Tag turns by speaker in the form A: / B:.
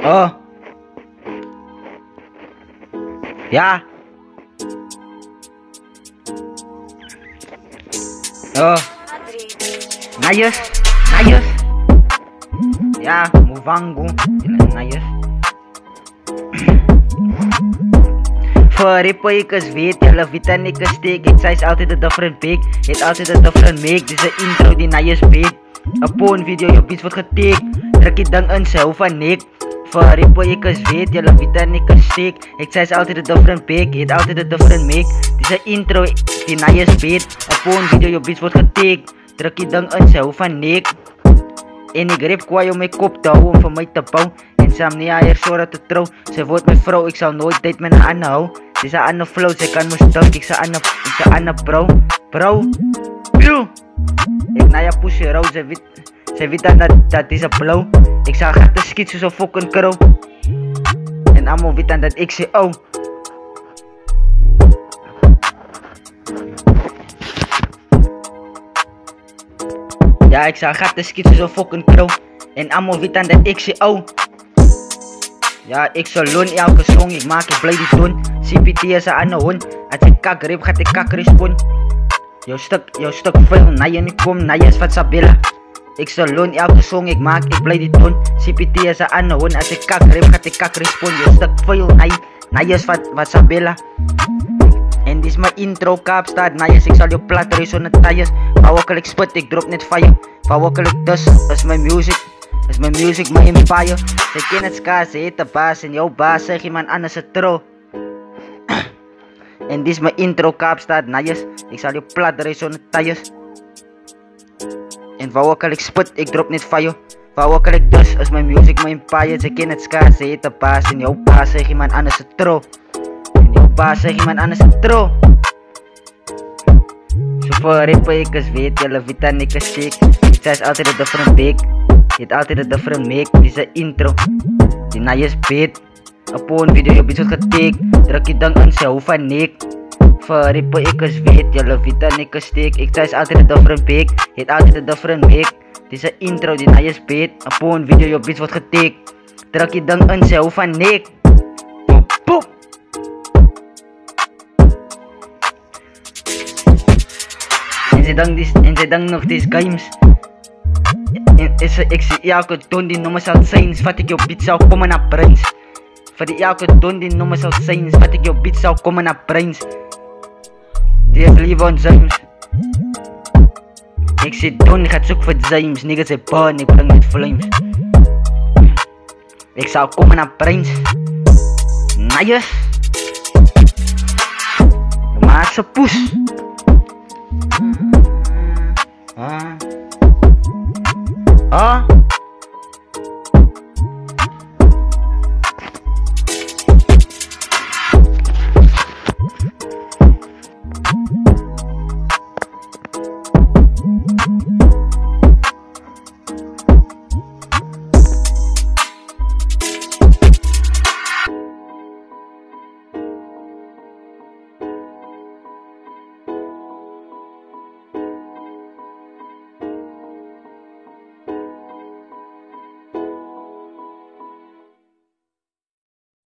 A: Oh. Ya. Oh. Ngayos. Ngayos. Ya, muvango. Ngayos. Voor rippen ik eens weet, jullie weten ik een steek. Ik zei altijd een different pick, het altijd een different make. Dit is een intro die naar je speelt. Een porn video, je beats wordt getake. Druk je dan in zelf van nik. Voor rippen ik eens weet, jullie weten ik een steek. Ik zei altijd een different pick, het altijd een different make. Dit is een intro die naar je speelt. Een porn video, je beats wordt getake. Druk je dan in zelf van nik. En ik rip kwaai om mijn kop te houden, om van mij te bouwen. En Sam niet haar zorgen te trouw. Ze wordt mijn vrouw, ik zou nooit tijd met een ander houden. Ze is een ander flow, ze kan me stuk, ik zou ander bro. Bro, bro. Ik na je pushen rauw, ze weet dat is een blow. Ik zou gaten schieten zo fucking crow. En allemaal weten dat ik zeg oh. Ja, ik zou gaten schieten zo fucking crow. En allemaal weten dat ik zeg oh. Ja, ik zal loon elke song, ik maak ik blij die doen. CPT is aan de hond. Als ik kak rip, gaat ik kak respon. Jouw stuk veel, na je niet kom, na je is wat Sabella. Ik zal loon elke song, ik maak ik blij die doen. CPT is aan de hond. Als ik kak rip, gaat ik kak respon. Jouw stuk veel, na je is wat Sabella. En dit is mijn intro, Kaapstad, nice. Ik zal je plat racen zonder tires. Waar ik sput, ik drop net fire. Waar ik dus, is mijn music. Is mijn music, mijn empire. Ze kennen het skaars, ze heet de baas. En jouw baas zeg iemand anders het tro. En dit is mijn intro, Kaapstad, nice. Ik zal je plat racen zonder tires. En waar ik sput, ik drop net fire. Waar ik dus, is mijn music, mijn empire. Ze kennen het skaars, ze heet de baas. En jouw baas zeg iemand anders het tro. Baas zeg iemand anders het tro. Zoveel rippen ik eens weet, jullie weten ik eens sick. Ik zei altijd een different big, je hebt altijd een different make. Dit is een intro, die na je speelt. Een porn video, je beats wordt getake. Druk je dan in zelf van nik. Voor rippen ik eens weet, jullie weten ik eens stick. Ik zei altijd een different big, je hebt altijd een different make. Dit is een intro die na je speelt. Een porn video, je beats wordt getake. Druk je dan in zelf van nik. Boep, boep. En ze dank nog deze games. Ik zie elke don die nummer zal zijn. Vat ik jouw beat zou komen naar Prins. Voor die elke don die nummer zal zijn. Vat ik jouw beat zou komen naar Prins. Die heeft liever een James. Ik zie don, gaat zoeken voor James. Niggas zijn burn, ik breng met flames. Ik zou komen naar Prins. Nice. Maak ze poes. Ah.